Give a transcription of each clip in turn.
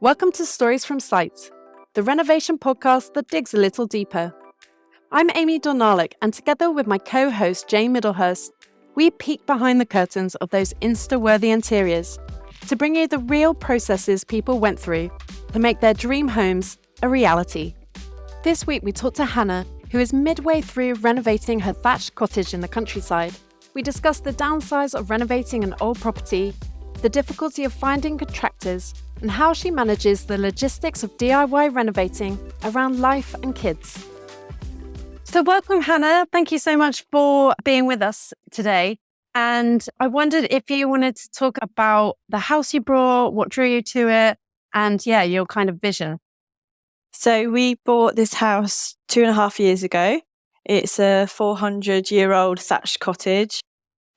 Welcome to Stories from Sight, the renovation podcast that digs a little deeper. I'm Amy Dornalick, and together with my co-host Jane Middlehurst, we peek behind the curtains of those Insta-worthy interiors to bring you the real processes people went through to make their dream homes a reality. This week we talked to Hannah, who is midway through renovating her thatched cottage in the countryside. We discussed the downsides of renovating an old property, the difficulty of finding contractors, and how she manages the logistics of DIY renovating around life and kids. So welcome, Hannah. Thank you so much for being with us today. And I wondered if you wanted to talk about the house you brought, what drew you to it, and your kind of vision. So we bought this house 2.5 years ago. It's a 400-year-old thatched cottage.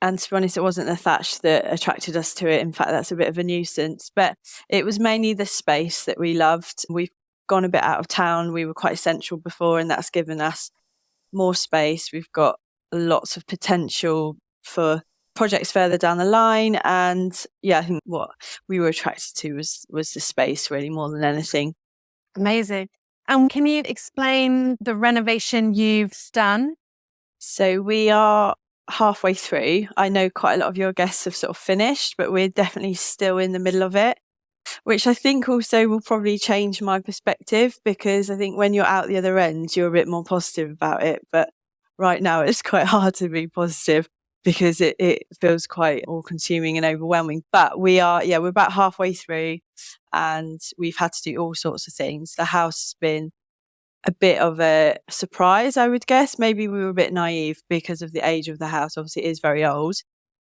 And to be honest, it wasn't the thatch that attracted us to it. In fact, that's a bit of a nuisance. But it was mainly the space that we loved. We've gone a bit out of town. We were quite central before, and that's given us more space. We've got lots of potential for projects further down the line. And I think what we were attracted to was the space really more than anything. Amazing. And can you explain the renovation you've done? So we are halfway through. I know quite a lot of your guests have sort of finished, but we're definitely still in the middle of it, which I think also will probably change my perspective, because I think when you're out the other end, you're a bit more positive about it. But right now it's quite hard to be positive because it feels quite all-consuming and overwhelming. But we're about halfway through, and we've had to do all sorts of things. The house has been a bit of a surprise, I would guess. Maybe we were a bit naive because of the age of the house. Obviously, it is very old,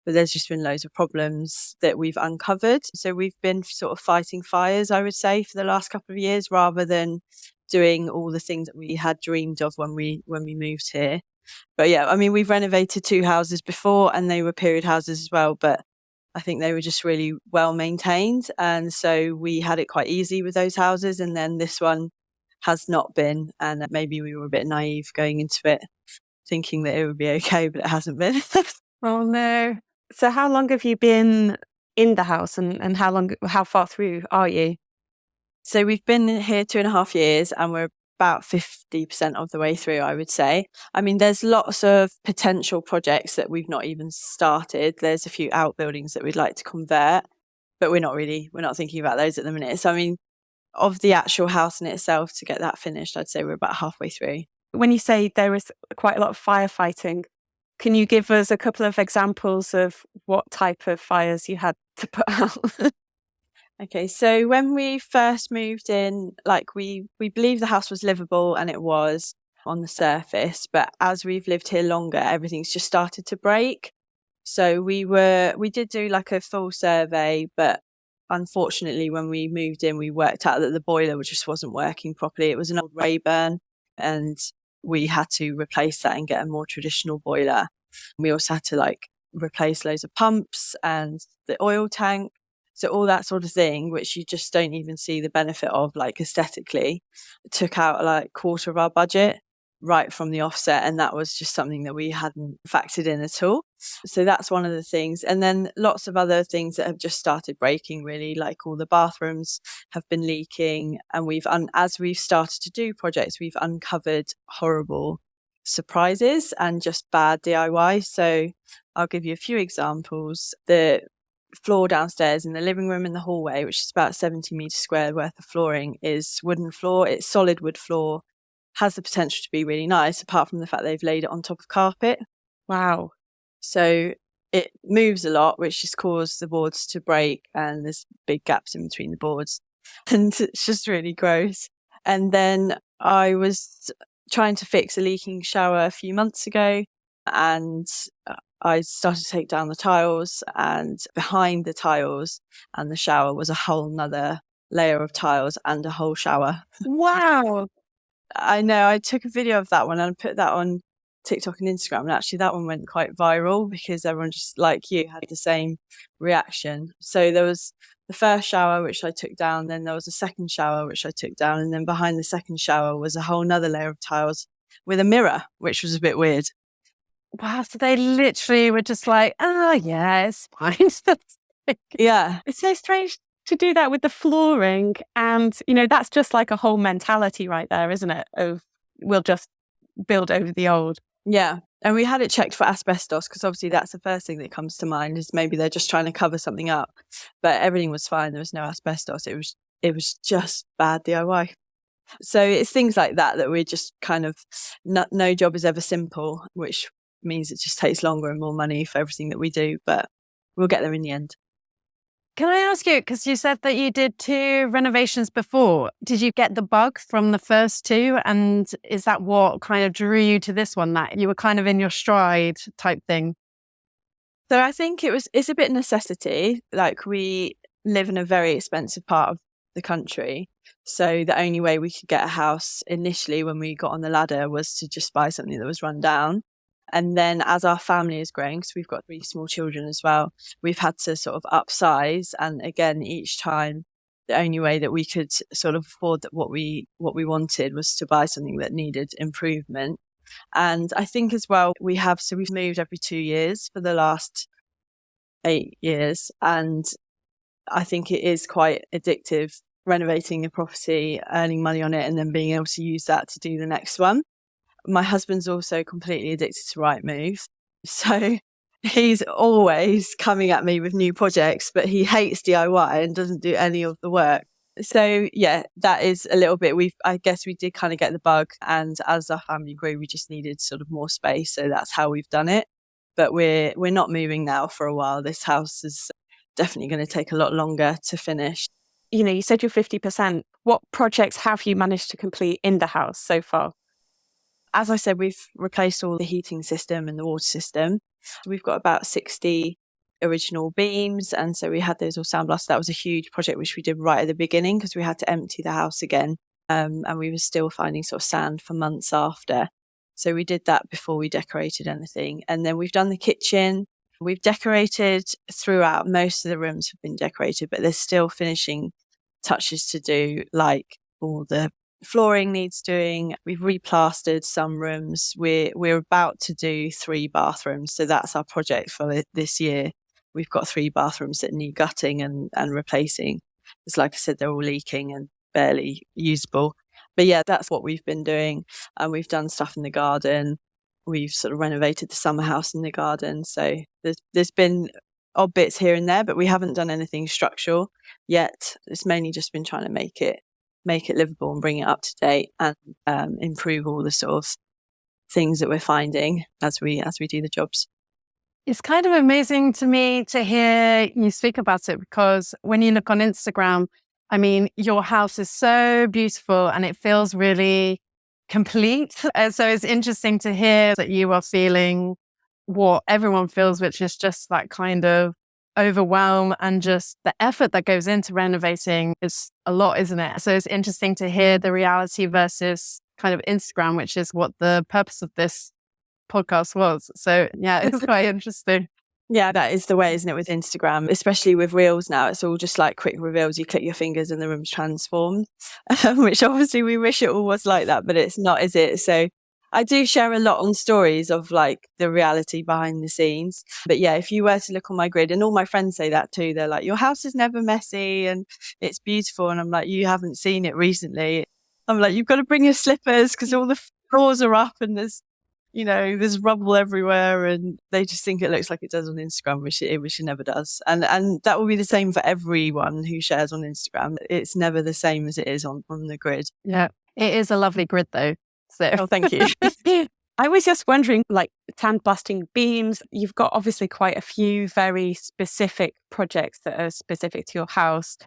but there's just been loads of problems that we've uncovered. So we've been sort of fighting fires, I would say, for the last couple of years, rather than doing all the things that we had dreamed of when we moved here. But we've renovated 2 houses before, and they were period houses as well, but I think they were just really well maintained. And so we had it quite easy with those houses. And then this one has not been, and maybe we were a bit naive going into it thinking that it would be okay, but it hasn't been. Oh no. So how long have you been in the house, and how far through are you? So we've been here 2.5 years, and we're about 50% of the way through, I would say. There's lots of potential projects that we've not even started. There's a few outbuildings that we'd like to convert, but we're not thinking about those at the minute. So of the actual house in itself, to get that finished, I'd say we're about halfway through. When you say there was quite a lot of firefighting, can you give us a couple of examples of what type of fires you had to put out? Okay, so when we first moved in, we believed the house was livable, and it was on the surface, but as we've lived here longer, everything's just started to break. So we did do a full survey, but unfortunately, when we moved in, we worked out that the boiler just wasn't working properly. It was an old Rayburn, and we had to replace that and get a more traditional boiler. We also had to replace loads of pumps and the oil tank. So all that sort of thing, which you just don't even see the benefit of, aesthetically, took out a quarter of our budget right from the offset. And that was just something that we hadn't factored in at all. So that's one of the things. And then lots of other things that have just started breaking, really, all the bathrooms have been leaking. And as we've started to do projects, we've uncovered horrible surprises and just bad DIY. So I'll give you a few examples. The floor downstairs in the living room and the hallway, which is about 70 metres square worth of flooring, is wooden floor. It's solid wood floor. Has the potential to be really nice, apart from the fact they've laid it on top of carpet. Wow. So it moves a lot, which has caused the boards to break, and there's big gaps in between the boards. And it's just really gross. And then I was trying to fix a leaking shower a few months ago, and I started to take down the tiles, and behind the tiles and the shower was a whole nother layer of tiles and a whole shower. Wow. I know, I took a video of that one and put that on TikTok and Instagram, and actually that one went quite viral because everyone, just like you, had the same reaction. So there was the first shower, which I took down, then there was a second shower, which I took down, and then behind the second shower was a whole nother layer of tiles with a mirror, which was a bit weird. Wow, so they literally were just like, oh yeah, it's fine. Yeah. It's so strange to do that with the flooring. And, that's just like a whole mentality right there, isn't it? Of we'll just build over the old. Yeah. And we had it checked for asbestos because obviously that's the first thing that comes to mind is maybe they're just trying to cover something up. But everything was fine. There was no asbestos. It was just bad DIY. So it's things like that we're just kind of, no job is ever simple, which means it just takes longer and more money for everything that we do. But we'll get there in the end. Can I ask you, because you said that you did 2 renovations before, did you get the bug from the first 2? And is that what kind of drew you to this one, that you were kind of in your stride type thing? So I think it's a bit necessity. Like, we live in a very expensive part of the country. So the only way we could get a house initially when we got on the ladder was to just buy something that was run down. And then as our family is growing, because we've got 3 small children as well, we've had to sort of upsize. And again, each time, the only way that we could sort of afford what we wanted was to buy something that needed improvement. And I think as well, we've moved every 2 years for the last 8 years. And I think it is quite addictive, renovating a property, earning money on it, and then being able to use that to do the next one. My husband's also completely addicted to Rightmove. So he's always coming at me with new projects, but he hates DIY and doesn't do any of the work. So yeah, that is a little bit, I guess we did kind of get the bug. And as our family grew, we just needed sort of more space. So that's how we've done it. But we're not moving now for a while. This house is definitely going to take a lot longer to finish. You said you're 50%. What projects have you managed to complete in the house so far? As I said, we've replaced all the heating system and the water system. We've got about 60 original beams. And so we had those all sandblasted. That was a huge project, which we did right at the beginning because we had to empty the house again. And we were still finding sort of sand for months after. So we did that before we decorated anything. And then we've done the kitchen. We've decorated throughout. Most of the rooms have been decorated, but there's still finishing touches to do, like all the flooring needs doing. We've replastered some rooms. We're about to do 3 bathrooms. So that's our project for this year. We've got 3 bathrooms that need gutting and replacing. Because like I said, they're all leaking and barely usable. But yeah, that's what we've been doing. And we've done stuff in the garden. We've sort of renovated the summer house in the garden. So there's been odd bits here and there, but we haven't done anything structural yet. It's mainly just been trying to make it livable and bring it up to date and improve all the sort of things that we're finding as we do the jobs. It's kind of amazing to me to hear you speak about it, because when you look on Instagram, I mean, your house is so beautiful and it feels really complete. So it's interesting to hear that you are feeling what everyone feels, which is just that kind of overwhelm, and just the effort that goes into renovating is a lot, isn't it? So it's interesting to hear the reality versus kind of Instagram, which is what the purpose of this podcast was. So yeah, it's quite interesting. Yeah, that is the way, isn't it, with Instagram, especially with Reels now. It's all just like quick reveals. You click your fingers and the room's transformed, which obviously we wish it all was like that, but it's not, is it? So I do share a lot on stories of like the reality behind the scenes. But yeah, if you were to look on my grid, and all my friends say that too, they're like, your house is never messy and it's beautiful. And I'm like, you haven't seen it recently. I'm like, you've got to bring your slippers because all the floors are up and there's rubble everywhere, and they just think it looks like it does on Instagram, which it never does. And that will be the same for everyone who shares on Instagram. It's never the same as it is on the grid. Yeah, it is a lovely grid though. So thank you. I was just wondering, like sandblasting beams, you've got obviously quite a few very specific projects that are specific to your house,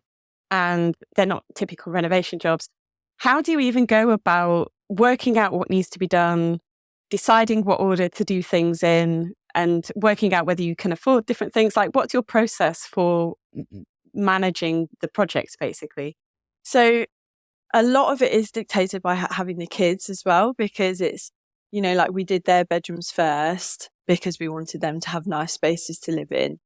and they're not typical renovation jobs. How do you even go about working out what needs to be done, deciding what order to do things in, and working out whether you can afford different things? Like, what's your process for managing the projects, basically? So a lot of it is dictated by having the kids as well, because it's, like we did their bedrooms first because we wanted them to have nice spaces to live in.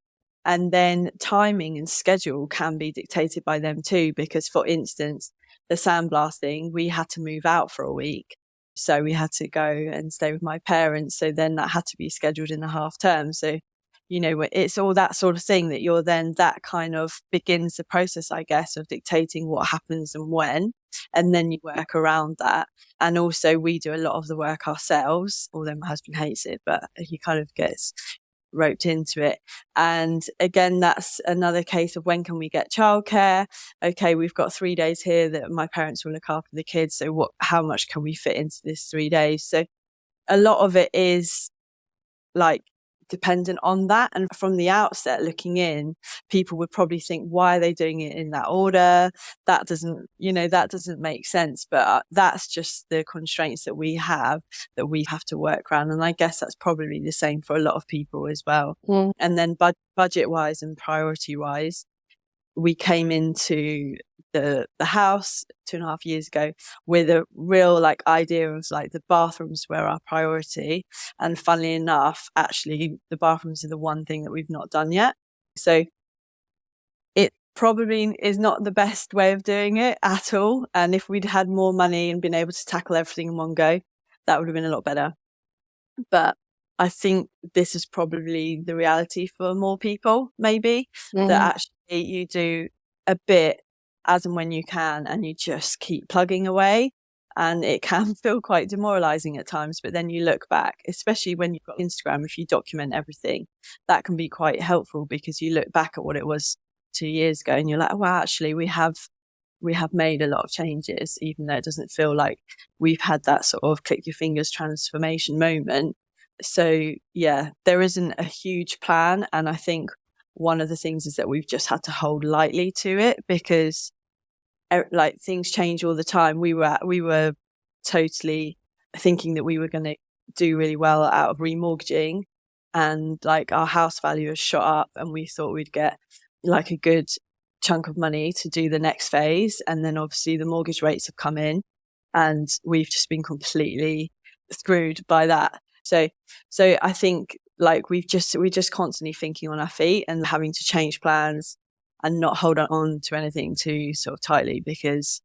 And then timing and schedule can be dictated by them too, because for instance, the sandblasting, we had to move out for a week. So we had to go and stay with my parents. So then that had to be scheduled in the half term. So it's all that sort of thing that you're then, that kind of begins the process, I guess, of dictating what happens and when, and then you work around that. And also we do a lot of the work ourselves, although my husband hates it, but he kind of gets roped into it. And again, that's another case of when can we get childcare? Okay, we've got 3 days here that my parents will look after the kids. So how much can we fit into this 3 days? So a lot of it is like dependent on that. And from the outset looking in, people would probably think, why are they doing it in that order? That doesn't make sense. But that's just the constraints that we have to work around. And I guess that's probably the same for a lot of people as well. And then budget wise and priority wise, we came into the house 2.5 years ago with a real idea of the bathrooms were our priority. And funnily enough, actually the bathrooms are the one thing that we've not done yet. So it probably is not the best way of doing it at all. And if we'd had more money and been able to tackle everything in one go, that would have been a lot better. But I think this is probably the reality for more people, maybe, that actually you do a bit as and when you can, and you just keep plugging away. And it can feel quite demoralizing at times. But then you look back, especially when you've got Instagram, if you document everything, that can be quite helpful, because you look back at what it was 2 years ago and you're like, oh, wow, actually we have made a lot of changes, even though it doesn't feel like we've had that sort of click your fingers transformation moment. So yeah, there isn't a huge plan. And I think one of the things is that we've just had to hold lightly to it, because things change all the time. We were totally thinking that we were going to do really well out of remortgaging, and our house value has shot up, and we thought we'd get a good chunk of money to do the next phase. And then obviously the mortgage rates have come in, and we've just been completely screwed by that. So I think we're just constantly thinking on our feet and having to change plans and not hold on to anything too sort of tightly, because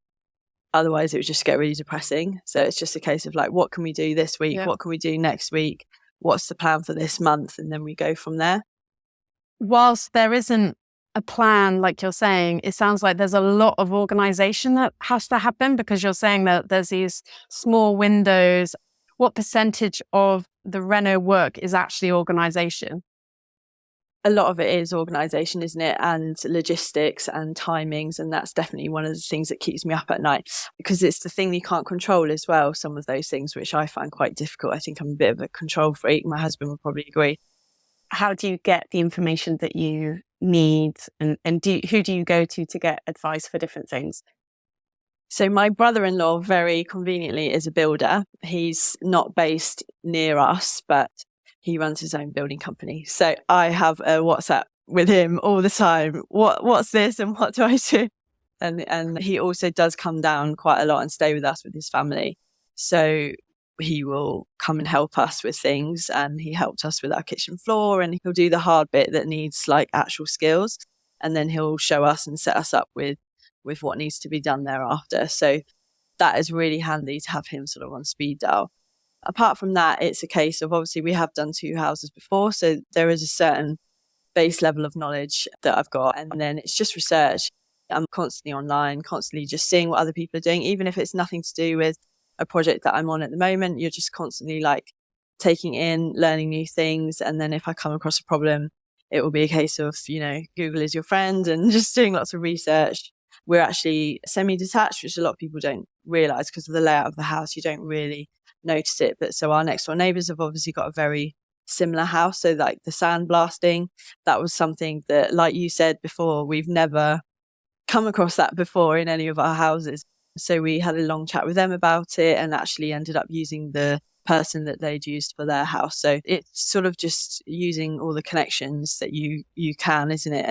otherwise it would just get really depressing. So it's just a case of what can we do this week? Yeah. What can we do next week? What's the plan for this month? And then we go from there. Whilst there isn't a plan, like you're saying, it sounds like there's a lot of organization that has to happen, because you're saying that there's these small windows. What percentage of the reno work is actually organization? A lot of it is organisation, isn't it? And logistics and timings. And that's definitely one of the things that keeps me up at night, because it's the thing you can't control as well. Some of those things, which I find quite difficult. I think I'm a bit of a control freak. My husband would probably agree. How do you get the information that you need? And who do you go to get advice for different things? So my brother-in-law, very conveniently, is a builder. He's not based near us, but he runs his own building company. So I have a WhatsApp with him all the time. What's this and what do I do? And he also does come down quite a lot and stay with us with his family. So he will come and help us with things, and he helped us with our kitchen floor, and he'll do the hard bit that needs actual skills. And then he'll show us and set us up with what needs to be done thereafter. So that is really handy to have him sort of on speed dial. Apart from that, it's a case of, obviously we have done 2 houses before, so there is a certain base level of knowledge that I've got, and then it's just research. I'm constantly online, constantly just seeing what other people are doing, even if it's nothing to do with a project that I'm on at the moment. You're just constantly taking in, learning new things. And then if I come across a problem, it will be a case of, Google is your friend, and just doing lots of research. We're actually semi-detached, which a lot of people don't realise because of the layout of the house. You don't really notice it. But so our next door neighbours have obviously got a very similar house. So the sandblasting, that was something that, like you said before, we've never come across that before in any of our houses. So we had a long chat with them about it, and actually ended up using the person that they'd used for their house. So it's sort of just using all the connections that you can, isn't it?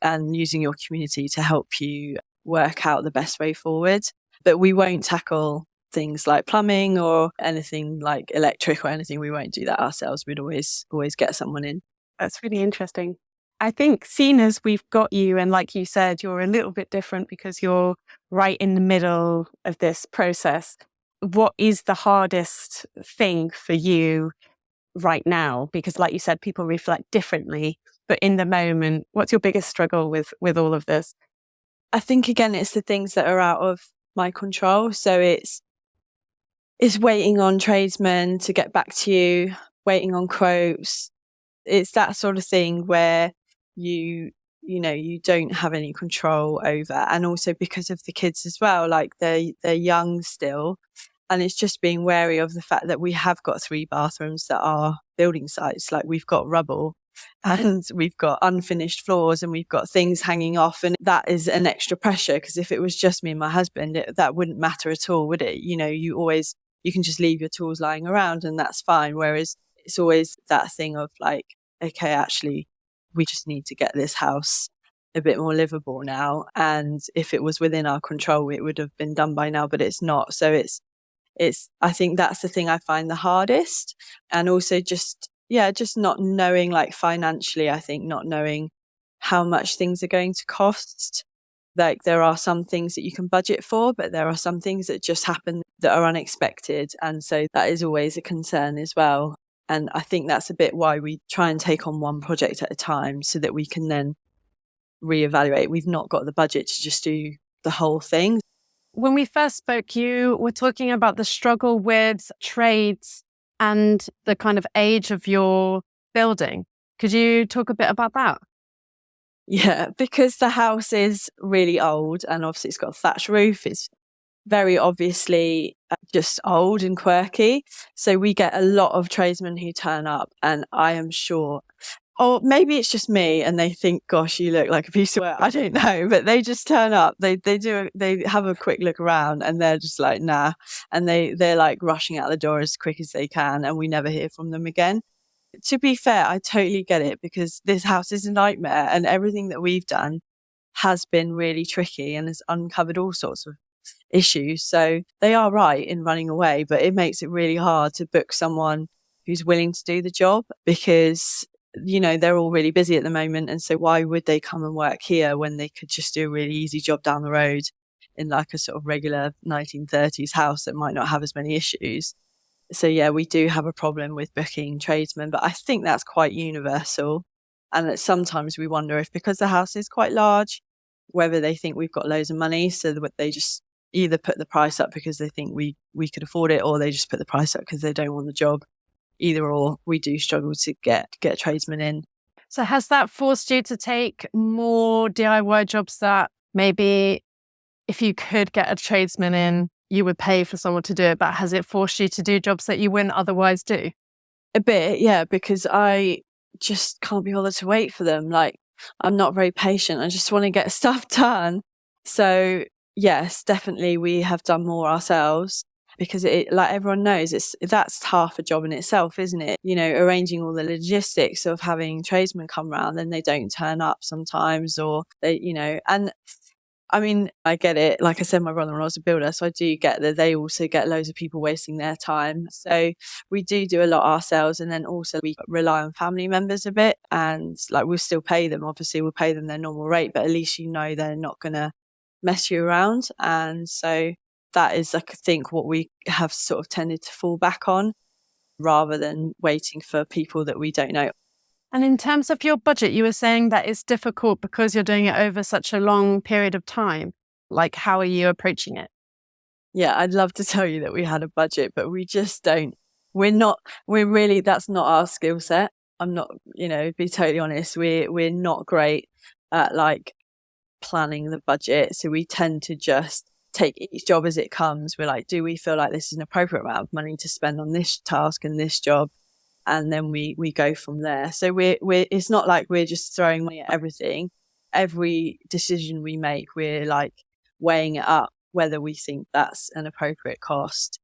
And using your community to help you work out the best way forward. But we won't tackle things like plumbing or anything like electric or anything. We won't do that ourselves. We'd always get someone in. That's really interesting. I think, seeing as we've got you, and like you said, you're a little bit different because you're right in the middle of this process. What is the hardest thing for you right now? Because like you said, people reflect differently, but in the moment, what's your biggest struggle with all of this? I think, again, it's the things that are out of my control. So it's waiting on tradesmen to get back to you, waiting on quotes. It's that sort of thing where you don't have any control over. And also because of the kids as well, like they're young still. And it's just being wary of the fact that we have got 3 bathrooms that are building sites. Like we've got rubble and we've got unfinished floors and we've got things hanging off. And that is an extra pressure, because if it was just me and my husband, that wouldn't matter at all, would it? You can just leave your tools lying around and that's fine. Whereas it's always that thing of like, okay, actually, we just need to get this house a bit more livable now. And if it was within our control, it would have been done by now, but it's not. So I think that's the thing I find the hardest. And also just not knowing, like financially, I think not knowing how much things are going to cost. Like there are some things that you can budget for, but there are some things that just happen that are unexpected. And so that is always a concern as well. And I think that's a bit why we try and take on one project at a time so that we can then reevaluate. We've not got the budget to just do the whole thing. When we first spoke, you were talking about the struggle with trades and the kind of age of your building. Could you talk a bit about that? Yeah, because the house is really old and obviously it's got a thatched roof. It's very obviously just old and quirky. So we get a lot of tradesmen who turn up, and I am sure, or maybe it's just me and they think, gosh, you look like a piece of work. I don't know, but they just turn up. They have a quick look around and they're just like, nah. And they're like rushing out the door as quick as they can, and we never hear from them again. To be fair, I totally get it, because this house is a nightmare and everything that we've done has been really tricky and has uncovered all sorts of issues. So they are right in running away, but it makes it really hard to book someone who's willing to do the job, because they're all really busy at the moment. And so why would they come and work here when they could just do a really easy job down the road in like a sort of regular 1930s house that might not have as many issues? So yeah, we do have a problem with booking tradesmen, but I think that's quite universal. And that sometimes we wonder if, because the house is quite large, whether they think we've got loads of money, so that they just either put the price up because they think we could afford it, or they just put the price up because they don't want the job. Either or, we do struggle to get tradesmen in. So has that forced you to take more DIY jobs that maybe if you could get a tradesman in, you would pay for someone to do it, but has it forced you to do jobs that you wouldn't otherwise do? A bit, yeah, because I just can't be bothered to wait for them. Like, I'm not very patient. I just want to get stuff done. So yes, definitely we have done more ourselves, because it, like everyone knows, that's half a job in itself, isn't it? Arranging all the logistics of having tradesmen come round and they don't turn up sometimes, or they, and I mean, I get it. Like I said, my brother-in-law is a builder, so I do get that they also get loads of people wasting their time. So we do a lot ourselves, and then also we rely on family members a bit, and like we'll still pay them. Obviously, we'll pay them their normal rate, but at least they're not going to mess you around. And so that is, like, I think, what we have sort of tended to fall back on, rather than waiting for people that we don't know. And in terms of your budget, you were saying that it's difficult because you're doing it over such a long period of time. Like, how are you approaching it? Yeah, I'd love to tell you that we had a budget, but we just don't. That's not our skill set. I'm not, be totally honest, we're not great at like planning the budget. So we tend to just take each job as it comes. We're like, do we feel like this is an appropriate amount of money to spend on this task and this job? And then we go from there. So it's not like we're just throwing money at everything. Every decision we make, we're like weighing it up, whether we think that's an appropriate cost.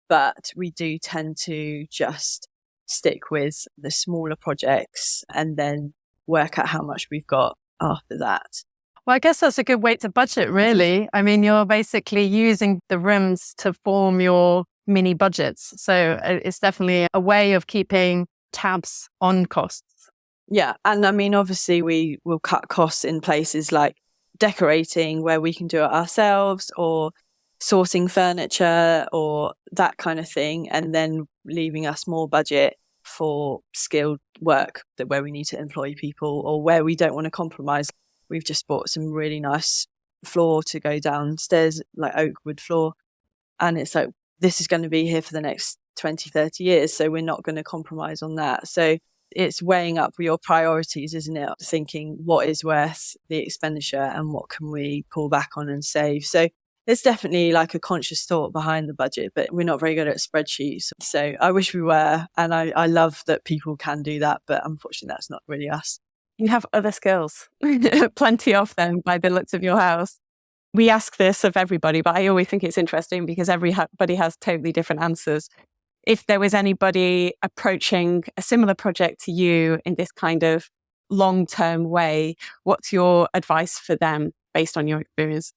But we do tend to just stick with the smaller projects and then work out how much we've got after that. Well, I guess that's a good way to budget, really. I mean, you're basically using the rooms to form your mini budgets. So it's definitely a way of keeping tabs on costs. Yeah. And I mean, obviously we will cut costs in places like decorating, where we can do it ourselves, or sourcing furniture or that kind of thing, and then leaving us more budget for skilled work where we need to employ people or where we don't want to compromise. We've just bought some really nice floor to go downstairs, like oak wood floor. And it's like, this is going to be here for the next 20, 30 years. So we're not going to compromise on that. So it's weighing up your priorities, isn't it? Thinking what is worth the expenditure and what can we pull back on and save. So it's definitely like a conscious thought behind the budget, but we're not very good at spreadsheets. So I wish we were. And I love that people can do that. But unfortunately, that's not really us. You have other skills, plenty of them by the looks of your house. We ask this of everybody, but I always think it's interesting because everybody has totally different answers. If there was anybody approaching a similar project to you in this kind of long-term way, what's your advice for them based on your experience?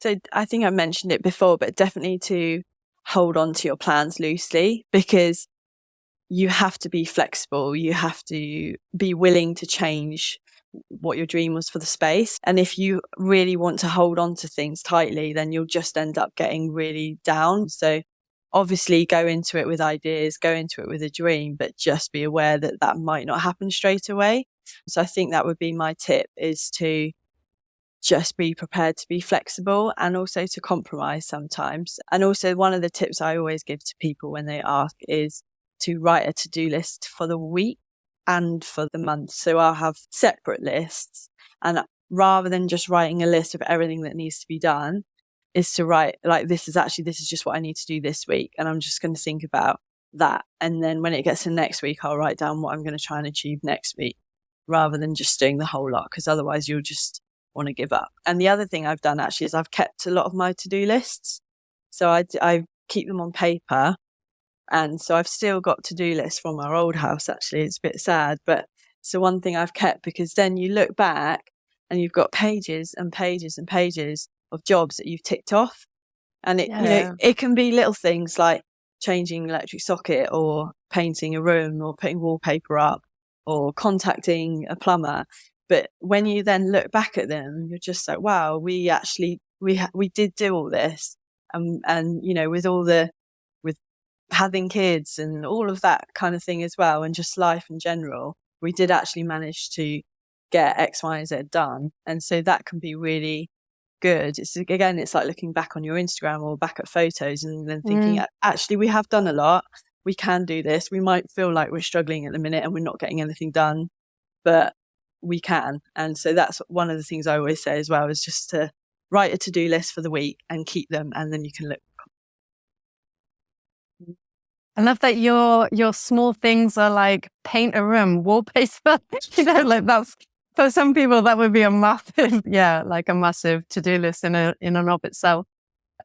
So I think I mentioned it before, but definitely to hold on to your plans loosely, because you have to be flexible. You have to be willing to change what your dream was for the space. And if you really want to hold on to things tightly, then you'll just end up getting really down. So obviously go into it with ideas, go into it with a dream, but just be aware that that might not happen straight away. So I think that would be my tip, is to just be prepared to be flexible and also to compromise sometimes. And also one of the tips I always give to people when they ask is to write a to-do list for the week and for the month. So I'll have separate lists, and rather than just writing a list of everything that needs to be done, is to write like, this is just what I need to do this week, and I'm just going to think about that. And then when it gets to next week, I'll write down what I'm going to try and achieve next week, rather than just doing the whole lot, because otherwise you'll just want to give up. And the other thing I've done actually is I've kept a lot of my to-do lists. So I keep them on paper. And so I've still got to-do lists from our old house, actually. It's a bit sad, but it's the one thing I've kept, because then you look back and you've got pages and pages and pages of jobs that you've ticked off. And it can be little things like changing an electric socket, or painting a room, or putting wallpaper up, or contacting a plumber. But when you then look back at them, you're just like, wow, we did do all this. And with having kids and all of that kind of thing as well, and just life in general, we did actually manage to get X, Y, and Z done. And so that can be really good. It's like looking back on your Instagram or back at photos and then thinking, actually, we have done a lot. We can do this. We might feel like we're struggling at the minute and we're not getting anything done, but we can. And so that's one of the things I always say as well, is just to write a to-do list for the week and keep them, and then you can look. I love that your small things are like paint a room, wallpaper. Like that's, for some people that would be a massive, like a massive to-do list in and of itself.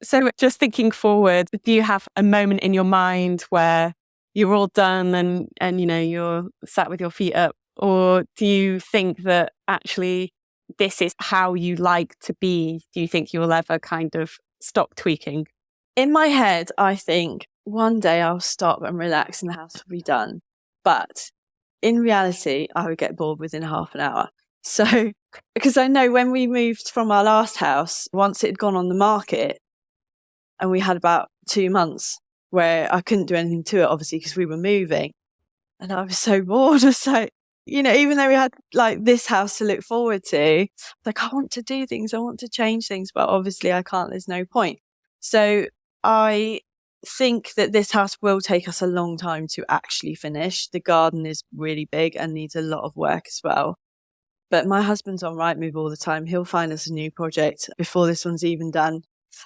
So just thinking forward, do you have a moment in your mind where you're all done and you're sat with your feet up, or do you think that actually this is how you like to be? Do you think you'll ever kind of stop tweaking? In my head, I think one day I'll stop and relax and the house will be done. But in reality, I would get bored within half an hour. So, because I know when we moved from our last house, once it had gone on the market, and we had about 2 months where I couldn't do anything to it, obviously, because we were moving. And I was so bored. It's like, even though we had like this house to look forward to, like, I want to do things, I want to change things, but obviously I can't, there's no point. So I think that this house will take us a long time to actually finish. The garden is really big and needs a lot of work as well. But my husband's on Rightmove all the time. He'll find us a new project before this one's even done.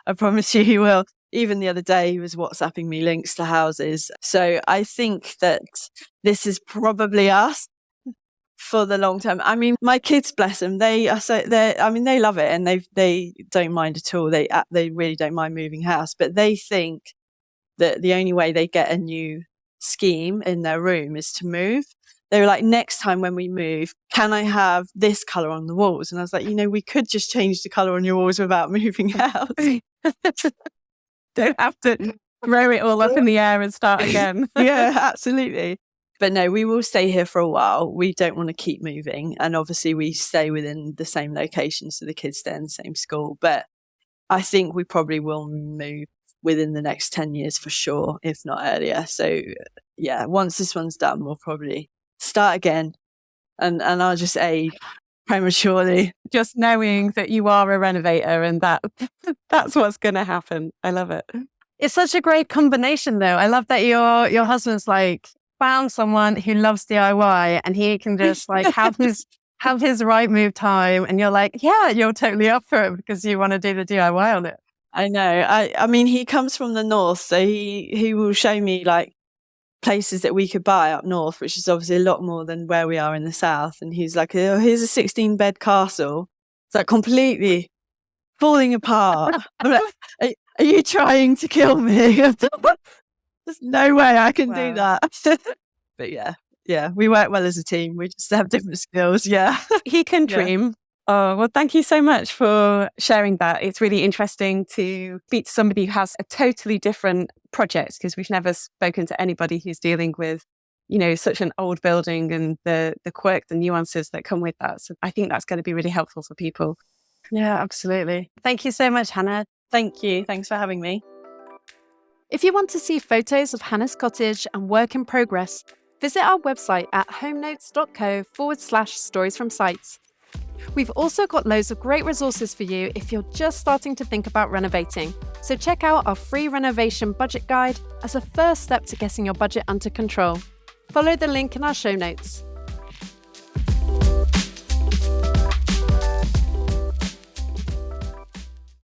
I promise you he will. Even the other day, he was WhatsApping me links to houses. So I think that this is probably us for the long term. I mean, my kids, bless them, they love it, and they don't mind at all. They really don't mind moving house, but they think that the only way they get a new scheme in their room is to move. They were like, next time when we move, can I have this colour on the walls? And I was like, we could just change the colour on your walls without moving house. Don't have to throw it all up in the air and start again. Yeah, absolutely. But no, we will stay here for a while. We don't want to keep moving. And obviously we stay within the same location, so the kids stay in the same school. But I think we probably will move within the next 10 years for sure, if not earlier. So yeah, once this one's done, we'll probably start again, and I'll just age prematurely. Just knowing that you are a renovator and that's what's going to happen. I love it. It's such a great combination though. I love that your husband's like found someone who loves DIY and he can just like have his right move time, and you're like, yeah, you're totally up for it because you want to do the DIY on it. I know. I mean, he comes from the north, so he will show me like places that we could buy up north, which is obviously a lot more than where we are in the south. And he's like, oh, here's a 16-bed castle. It's like completely falling apart. I'm like, are you trying to kill me? There's no way I can do that. But yeah, we work well as a team. We just have different skills. Yeah. He can dream. Oh, well, thank you so much for sharing that. It's really interesting to speak to somebody who has a totally different project, because we've never spoken to anybody who's dealing with, such an old building and the quirk, the nuances that come with that. So I think that's going to be really helpful for people. Yeah, absolutely. Thank you so much, Hannah. Thank you. Thanks for having me. If you want to see photos of Hannah's cottage and work in progress, visit our website at homenotes.co/stories from sites. We've also got loads of great resources for you if you're just starting to think about renovating. So check out our free renovation budget guide as a first step to getting your budget under control. Follow the link in our show notes.